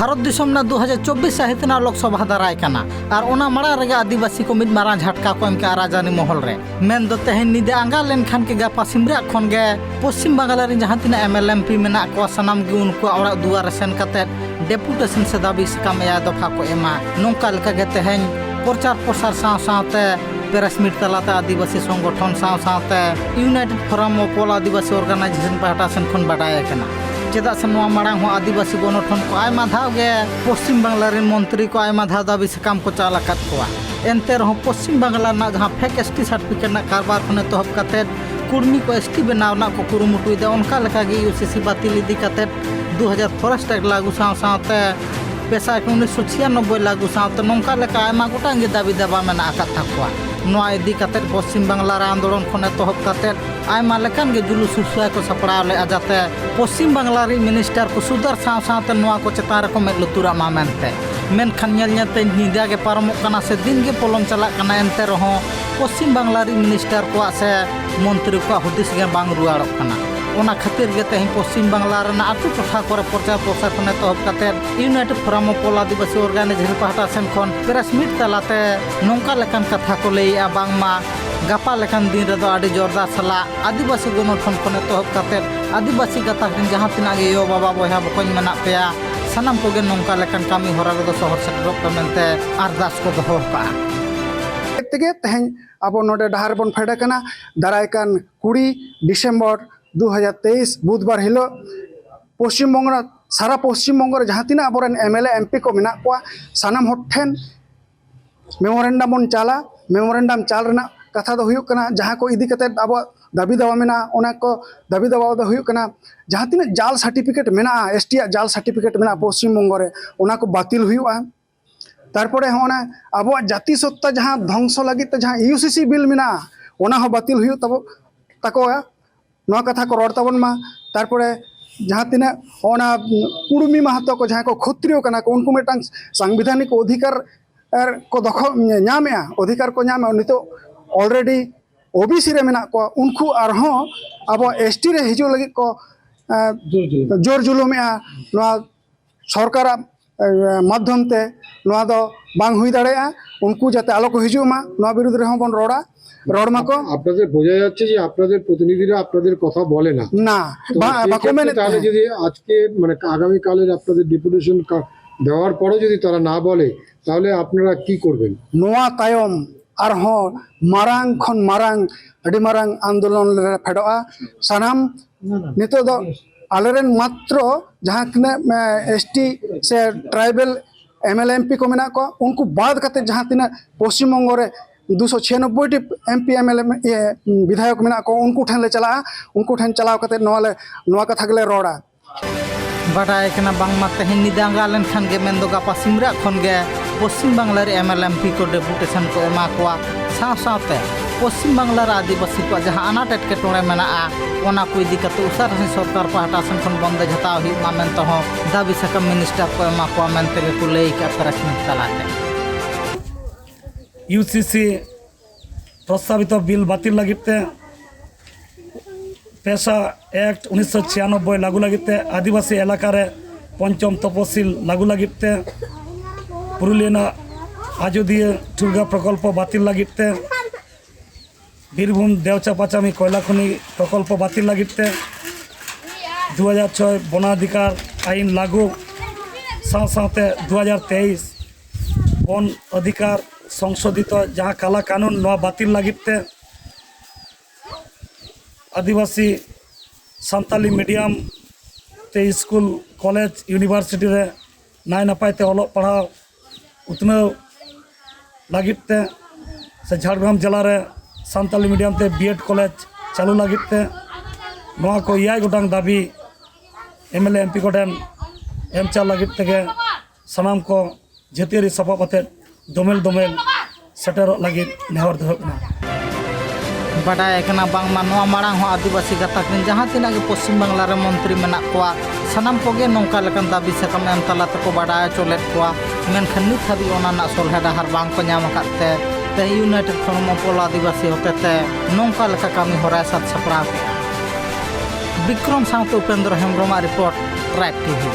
भारत दिसम ना 2024 साहित्य ना लोकसभा दाराय कना और ओना मड़ा रेगा आदिवासी को मिद मारा झटका को एम के राजधानी महल रे मेन दो तेहन निदे आंगा लेन खान के गापा सिमरा खन गे पश्चिम बंगाल रे जहां तिना एमएलएमपी मेना को सनाम गे उनको ओड़ा दुआर सेन कते डेपुटेशन से दाबी सकाम या दफा को एमा नोंका लेका गे तेहन प्रचार प्रसार साव सावते प्रेस मीट तलाते आदिवासी संगठन साव सावते united forum of all Adivasi organisation पाहटा सेन खन बाडाय कना चेदा से मांग हो आदिवासी गणठन को आयमा धाव गे पश्चिम बांग्ला रे मंत्री को आयमा धाव दाबी सकाम को चाल आकाद कोआ एनते रहो पश्चिम बांग्ला ना जहां फेक एसटी सर्टिफिकेट ना कारबार खने तोहब काते कुर्मी को एसटी बनाव ना को कुरुमुटुई दे उनका लेका गे यूसीसी बातिल इदी काते 2000 फॉरेस्ट एक्ट लागू साव सावते पेशा 1996 लागू सावते नोंका लेका आयमा गोटांग गे दाबी दाबा मेना आकाद थाकोआ नोआ इदी काते पश्चिम बांग्ला रे आंदोलन खने तोहब काते आयमा लेकान गे जुलूस सुसुआ को सपड़ाव ले आजाते पश्चिम बांग्ला रे मिनिस्टर को सुदर साव सावते नोआ को चेतान रे को मेद लुतुरा मा मेनते मेनखान नेलते निदा गे पारमोग कना से दिन गे पलम चला कना एनते रहो पश्चिम बांग्ला रे मिनिस्टर को से मंत्री को हुदिस गे बांग रुआड़क कना ओना खातिर गे तेहन पश्चिम बांग्ला रेना आटू टोठा करे प्रचार प्रसार खने तोहब काते united forum of all Adivasi organisation पाहटा सेन खन प्रेस मीट तलाते नोंका लेकान कथा को लैया बांगमा गापा लेकान दिन रे दो आडी जोरदार सला आदिवासी गणठन खने तोहब काते आदिवासी गाताक दिन जहां तिना गे यो बाबा बयहा बकन मेना पेया सानाम को गे नोंका लेकान कामी होरा रे दो शहर सेटरक को मेनते अरदास को दोहो का तेगे तेहन अब नोडे डहार बन फेडे कना दारायकान 20 डिसेम्बर 2023 बुधवार हिलो पश्चिम बंग सारा पश्चिम बंग जहां तिना अबरन एमएलए एमपी को मेना को सानाम होठेन मेमोरेंडम बन चाला मेमोरेंडम चाल रेना कथा दो हुयुक कना जहां को इदी कते अब दाबी दावा मेना ओना को दाबी दावा दो हुयुक कना जहां तिना जाल सर्टिफिकेट मेना एसटी जाल सर्टिफिकेट मेना पश्चिम बंग रे ओना को बातिल हुयुआ तारपरे होना अब जाति सत्ता जहां ध्वंस लगी जहां यूसीसी बिल मेना ओना हो बातिल हुयु तब ताको नवा कथा को रोड़ताबन मा तारपरे जहां तिना ओना कुड़मी महतो को जहां को क्षत्रिय कना को उनको मेटांग संवैधानिक अधिकार को दखल ᱧᱟᱢᱮᱜᱼᱟ अधिकार को ᱧᱟᱢᱮ नितो ऑलरेडी ओबीसी रे मेना को उनको आरहों अब एसटी रे हिजु लगी को जोर जुलुमेआ नवा सरकार माध्यम ते नवा दो बांग हुई दाड़ेआ उनको जाते आलो को हिजु मा नवा विरुद्ध रे बन रोड़ा রড়মা কো আপনাদের বোঝা যাচ্ছে যে আপনাদের প্রতিনিধিরা আপনাদের কথা বলে না না বাকো মেনে তাহলে যদি আজকে মানে আগামী কালের আপনাদের ডেপুটেশন দেওয়ার পরে যদি তারা না বলে তাহলে আপনারা কি করবেন নোয়া তায়ম আর হ মারাং খন মারাং আডি মারাং আন্দোলন রে ফেডোआ সানাম নিতো দ আলেরেন মাত্র जहां किने एसटी से ट्राइबल एमएलएमपी को मेना को उनको बाद करते जहां तिना पश्चिम बंग रे 296 एमपी एमएलए विधायक मेना को उनको ठन ले चला उनको ठन चलाव करते नवा कथा गले रोड़ा बाडाय कना बांगमा तेहन निदांगा लेन खान गे मेन दो गापा सिमरा खन गे पश्चिम बांग्ला रे एमएलएमपी को डेपुटेशन को एमा कोआ साव सावते पश्चिम बांग्ला रे आदिवासी को जहां अनाट एटकेटोड़े मेना ओना को इदी कते उसार से सरकार पाहटा सेन खन बंद हताव हि मा मेन तो दाबी सकम मिनिस्टर को एमा को मेन ते को लई का प्रेस मीट तलाते यूसीसी प्रस्तावित बिल बातिल लगिते पेशा एक्ट 1996 लागू लगिते आदिवासी एलाकार पंचम तपसिल लागू लगिते पुरुलिया आजोदिया ठुरगा प्रकल्प बातिल लगिते बीरभूम देवचा पाचामी कोयला खनि प्रकल्प बातिल लगिते 2006 वनाधिकार आईन लागू साथे 2023 वन अधिकार संशोधित जहाँ काला कानून नवा बातिल लगिते आदिवासी सान्ताली मीडियम ते स्कूल कॉलेज यूनिवर्सिटी रे नाय नपायते ऑलोग पढ़ाव उतनाव लगिते से झारग्राम जिला रे सान्ताली मीडियम ते बीएड कॉलेज चालू लगिते नवा को 6 गोटांग दाबी एमएलए एमपी को ठेन एम चा लगिते के सनाम को जतियारी सभा पाते दोमेल दोमेल सेटर लगी नेहर दोहना बाडाय कना बांगमा नोआ मारांग हो आदिवासी गाताक दिन जहां तिना गे पश्चिम बांग्ला रे मंत्री मेना कोआ सानाम कोगे नोंका लेकान दाबी सकम एम तला तको बाडाय चोलेट कोआ मेनखान नित हाबी ओना ना सोलहे डाहार बांग को ᱧᱟᱢ काते ते united forum of all Adivasi होते नोंका लेका कामी होरा साथ सपड़ा विक्रम साउथ Upendra Hembram report tribe TV.